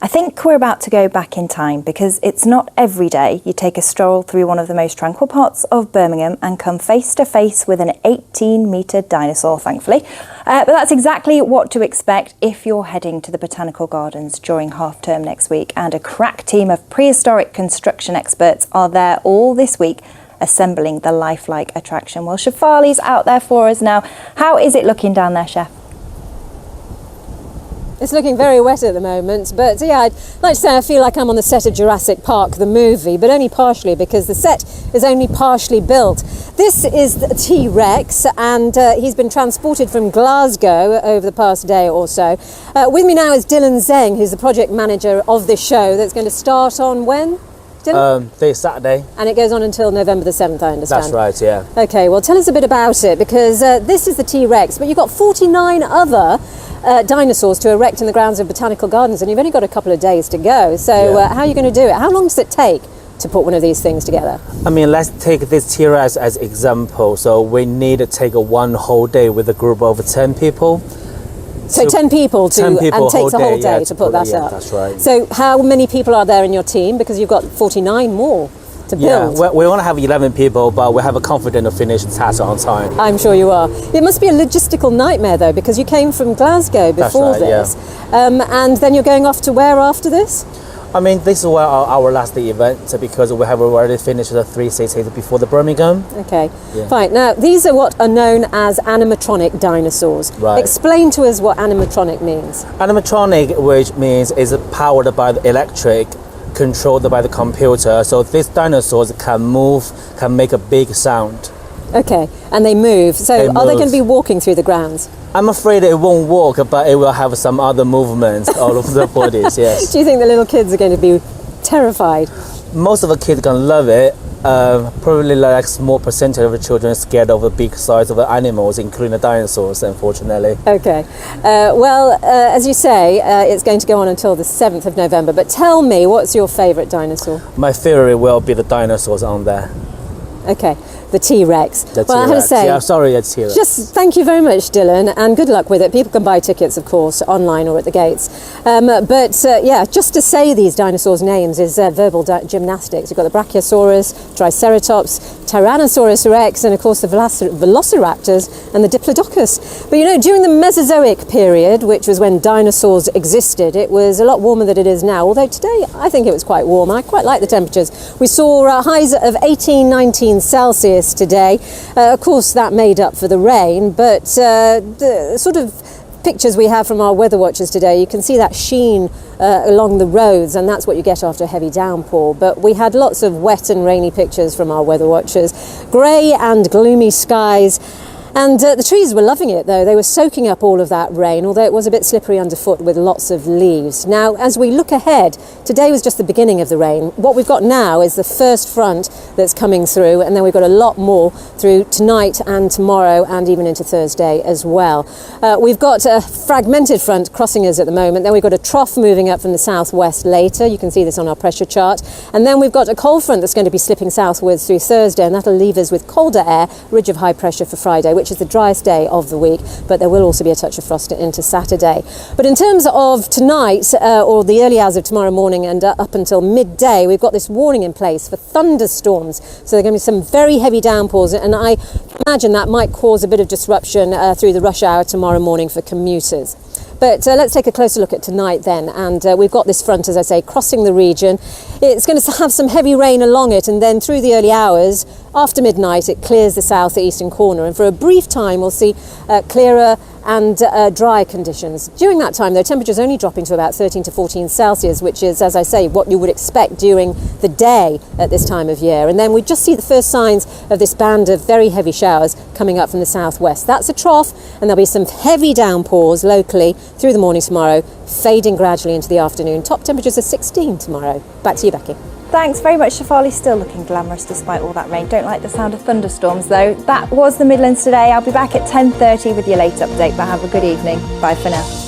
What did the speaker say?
I think we're about to go back in time because it's not every day you take a stroll through one of the most tranquil parts of Birmingham and come face to face with an 18-metre dinosaur, thankfully. But that's exactly what to expect if you're heading to the Botanical Gardens during half-term next week. And a crack team of prehistoric construction experts are there all this week assembling the lifelike attraction. Well, Shefali's out there for us now. How is it looking down there, Chef? It's looking very wet at the moment, but yeah, I'd like to say I feel like I'm on the set of Jurassic Park, the movie, but only partially because the set is only partially built. This is the T-Rex, and he's been transported from Glasgow over the past day or so. With me now is Dylan Zeng, who's the project manager of this show that's going to start on when? This Saturday. And it goes on until November the 7th, I understand. That's right, yeah. Okay, well tell us a bit about it, because this is the T-Rex, but you've got 49 other dinosaurs to erect in the grounds of Botanical Gardens, and you've only got a couple of days to go. So how are you going to do it? How long does it take to put one of these things together? I mean, let's take this T-Rex as example. So we need to take one whole day with a group of 10 people. So 10 people and takes a whole day to put that up. That's right. So how many people are there in your team? Because you've got 49 more to build. Yeah, we want to have 11 people, but we have a confident to finish the task on time. I'm sure you are. It must be a logistical nightmare though, because you came from Glasgow before this. And then you're going off to where after this? I mean, this is our last event because we have already finished the 3 cities before the Birmingham. Okay, fine. Now, these are what are known as animatronic dinosaurs. Right. Explain to us what animatronic means. Animatronic, which means is powered by the electric, controlled by the computer. So these dinosaurs can move, can make a big sound. Okay, and they move. So are they going to be walking through the grounds? I'm afraid it won't walk, but it will have some other movements all over the bodies, yes. Do you think the little kids are going to be terrified? Most of the kids are going to love it. Probably like a small percentage of the children are scared of the big size of the animals, including the dinosaurs, unfortunately. Okay. As you say, it's going to go on until the 7th of November. But tell me, what's your favourite dinosaur? My theory will be the dinosaurs on there. Okay. The T-Rex. Well, I have to say, yeah, sorry, it's T-Rex. Just thank you very much, Dylan, and good luck with it. People can buy tickets, of course, online or at the gates. Just to say these dinosaurs' names is verbal gymnastics. You've got the Brachiosaurus, Triceratops, Tyrannosaurus rex, and of course the Velociraptors and the Diplodocus. But you know, during the Mesozoic period, which was when dinosaurs existed, it was a lot warmer than it is now. Although today, I think it was quite warm. I quite like the temperatures. We saw highs of 18, 19 Celsius today. Of course, that made up for the rain, but the sort of pictures we have from our weather watchers today, you can see that sheen along the roads, and that's what you get after a heavy downpour. But we had lots of wet and rainy pictures from our weather watchers. Grey and gloomy skies. And the trees were loving it, though. They were soaking up all of that rain, although it was a bit slippery underfoot with lots of leaves. Now, as we look ahead, today was just the beginning of the rain. What we've got now is the first front that's coming through, and then we've got a lot more through tonight and tomorrow and even into Thursday as well. We've got a fragmented front crossing us at the moment. Then we've got a trough moving up from the southwest later. You can see this on our pressure chart. And then we've got a cold front that's going to be slipping southwards through Thursday, and that'll leave us with colder air, ridge of high pressure for Friday, which is the driest day of the week, but there will also be a touch of frost into Saturday. But in terms of tonight, or the early hours of tomorrow morning and up until midday, we've got this warning in place for thunderstorms. So there are going to be some very heavy downpours, and I imagine that might cause a bit of disruption through the rush hour tomorrow morning for commuters. But let's take a closer look at tonight then, and we've got this front, as I say, crossing the region. It's going to have some heavy rain along it, and then through the early hours, after midnight, it clears the southeastern corner, and for a brief time we'll see clearer and dry conditions. During that time, though, temperatures only dropping to about 13 to 14 Celsius, which is, as I say, what you would expect during the day at this time of year. And then we just see the first signs of this band of very heavy showers coming up from the southwest. That's a trough, and there'll be some heavy downpours locally through the morning tomorrow, fading gradually into the afternoon. Top temperatures are 16 tomorrow. Back to you, Becky. Thanks very much, Shefali. Still looking glamorous despite all that rain. Don't like the sound of thunderstorms though. That was the Midlands Today. I'll be back at 10:30 with your late update, but have a good evening. Bye for now.